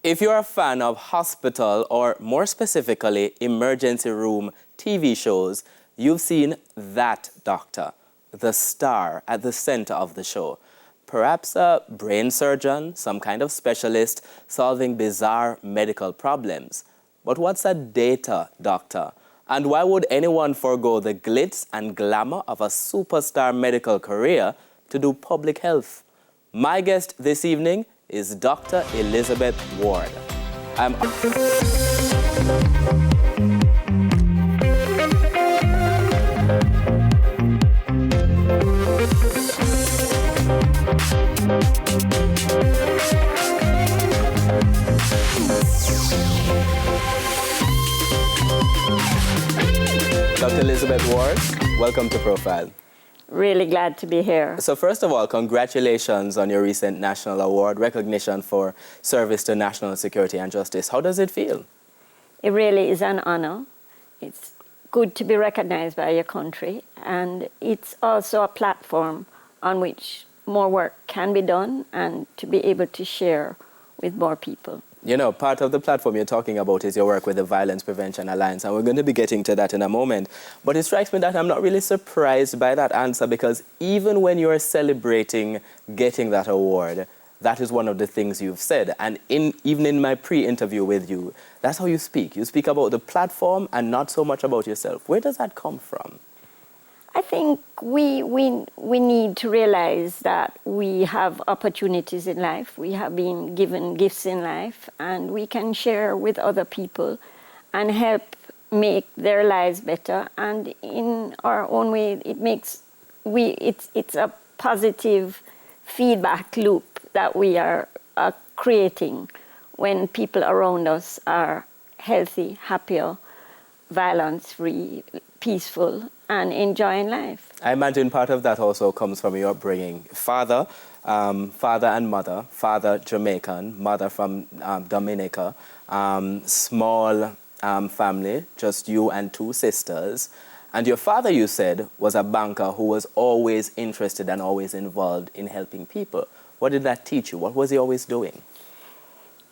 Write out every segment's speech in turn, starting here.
If you're a fan of hospital or more specifically emergency room TV shows, you've seen that doctor, the star at the center of the show. Perhaps a brain surgeon, some kind of specialist solving bizarre medical problems. But what's a data doctor? And why would anyone forego the glitz and glamour of a superstar medical career to do public health? My guest this evening is Dr. Elizabeth Ward. Dr. Elizabeth Ward, welcome to Profile. Really glad to be here. So first of all, congratulations on your recent national award, recognition for service to national security and justice. How does it feel? It really is an honor. It's good to be recognized by your country, and it's also a platform on which more work can be done and to be able to share with more people. You know, part of the platform you're talking about is your work with the Violence Prevention Alliance, and we're going to be getting to that in a moment. But it strikes me that I'm not really surprised by that answer, because even when you're celebrating getting that award, that is one of the things you've said. And even in my pre-interview with you, that's how you speak. You speak about the platform and not so much about yourself. Where does that come from? I think we need to realize that we have opportunities in life. We have been given gifts in life, and we can share with other people and help make their lives better. And in our own way, it's a positive feedback loop that we are creating when people around us are healthy, happier, violence-free, peaceful, and enjoying life. I imagine part of that also comes from your upbringing. Father and mother, father Jamaican, mother from Dominica, small family, just you and two sisters. And your father, you said, was a banker who was always interested and always involved in helping people. What did that teach you? What was he always doing?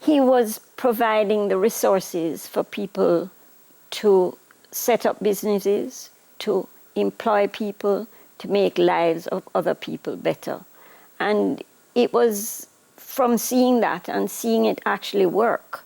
He was providing the resources for people to set up businesses, to employ people, to make lives of other people better. And it was from seeing that and seeing it actually work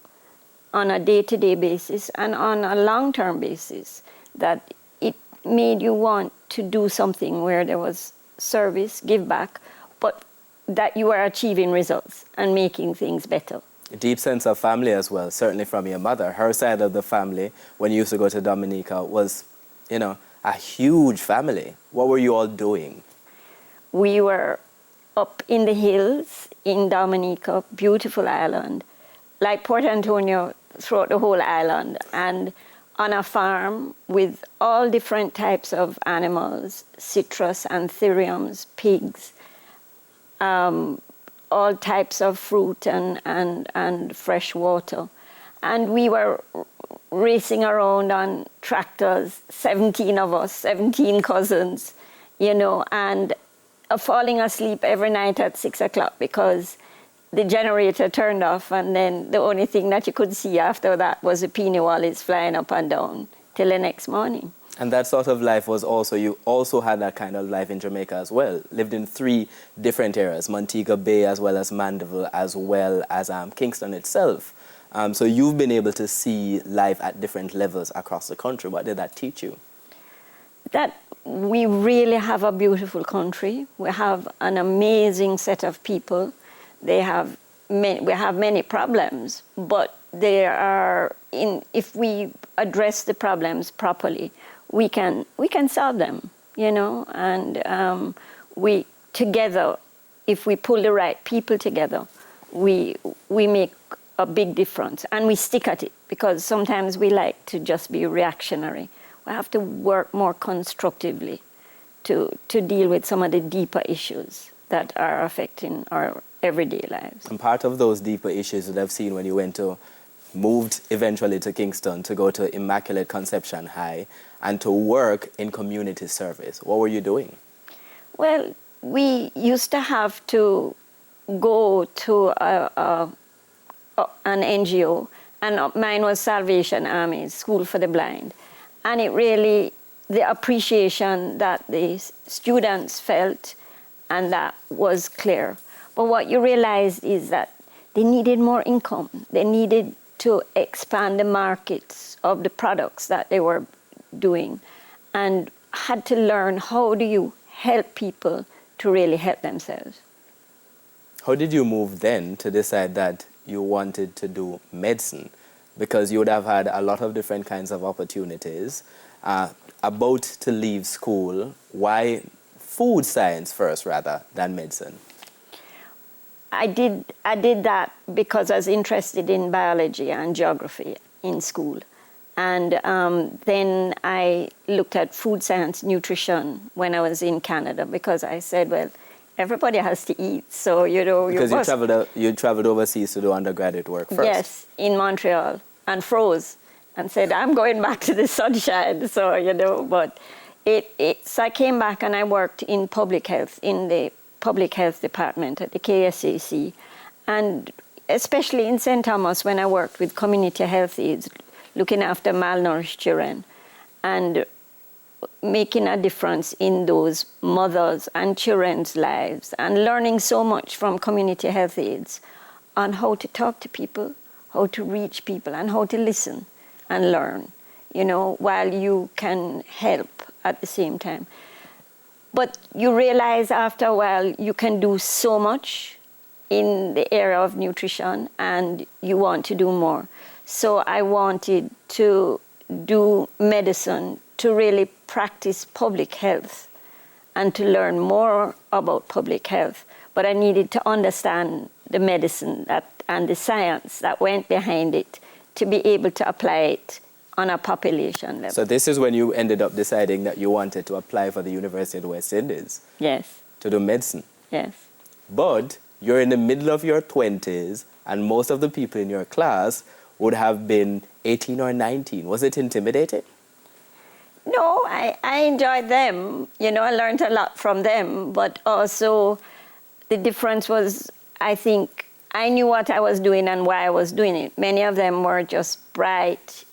on a day-to-day basis and on a long-term basis that it made you want to do something where there was service, give back, but that you are achieving results and making things better. A deep sense of family as well, certainly from your mother. Her side of the family, when you used to go to Dominica, was, you know, a huge family. What were you all doing? We were up in the hills in Dominica, beautiful island, like Port Antonio throughout the whole island, and on a farm with all different types of animals, citrus, anthuriums, pigs, all types of fruit and fresh water. And we were racing around on tractors, 17 of us, 17 cousins, you know, and falling asleep every night at 6 o'clock because the generator turned off, and then the only thing that you could see after that was the peony wallies flying up and down till the next morning. And that sort of life was also, you also had that kind of life in Jamaica as well. Lived in 3 different areas, Montego Bay as well as Mandeville as well as Kingston itself. So you've been able to see life at different levels across the country. What did that teach you? That we really have a beautiful country. We have an amazing set of people. We have many problems, but there are, if we address the problems properly, we can solve them, you know, and we together, if we pull the right people together, we make a big difference, and we stick at it, because sometimes we like to just be reactionary. We have to work more constructively to deal with some of the deeper issues that are affecting our everyday lives. And part of those deeper issues that I've seen when you moved eventually to Kingston to go to Immaculate Conception High and to work in community service. What were you doing? Well, we used to have to go to an NGO, and mine was Salvation Army, School for the Blind. And it really, the appreciation that the students felt, and that was clear. But what you realized is that they needed more income. They needed to expand the markets of the products that they were doing, and had to learn, how do you help people to really help themselves? How did you move then to decide that you wanted to do medicine? Because you would have had a lot of different kinds of opportunities. About to leave school, why food science first rather than medicine? I did that because I was interested in biology and geography in school. And then I looked at food science, nutrition when I was in Canada, because I said, well, everybody has to eat. So, you know, because you traveled overseas to do undergraduate work first. Yes, in Montreal, and froze and said, I'm going back to the sunshine. So, you know, but so I came back and I worked in public health, in the public health department at the KSAC. And especially in St. Thomas, when I worked with community health aides, looking after malnourished children and making a difference in those mothers' and children's lives, and learning so much from community health aides on how to talk to people, how to reach people, and how to listen and learn, you know, while you can help at the same time. But you realize after a while you can do so much in the area of nutrition, and you want to do more. So I wanted to do medicine to really practice public health and to learn more about public health. But I needed to understand the medicine and the science that went behind it to be able to apply it on a population level. So this is when you ended up deciding that you wanted to apply for the University of the West Indies. Yes. To do medicine. Yes. But you're in the middle of your 20s, and most of the people in your class would have been 18 or 19. Was it intimidating? No, I enjoyed them. You know, I learned a lot from them. But also the difference was, I think, I knew what I was doing and why I was doing it. Many of them were just bright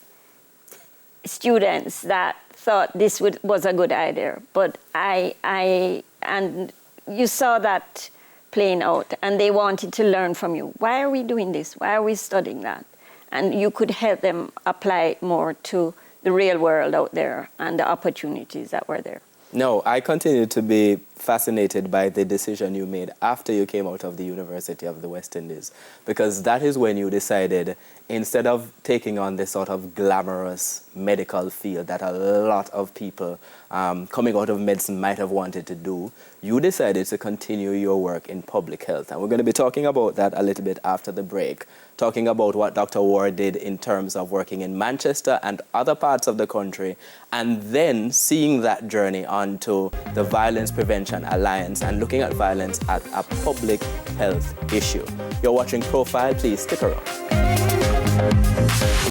students that thought this was a good idea. But and you saw that playing out, and they wanted to learn from you. Why are we doing this? Why are we studying that? And you could help them apply it more to the real world out there and the opportunities that were there. No, I continue to be fascinated by the decision you made after you came out of the University of the West Indies, because that is when you decided, instead of taking on this sort of glamorous medical field that a lot of people coming out of medicine might have wanted to do, you decided to continue your work in public health. And we're going to be talking about that a little bit after the break, talking about what Dr. Ward did in terms of working in Manchester and other parts of the country, and then seeing that journey onto the Violence Prevention Alliance and looking at violence as a public health issue. You're watching Profile. Please stick around.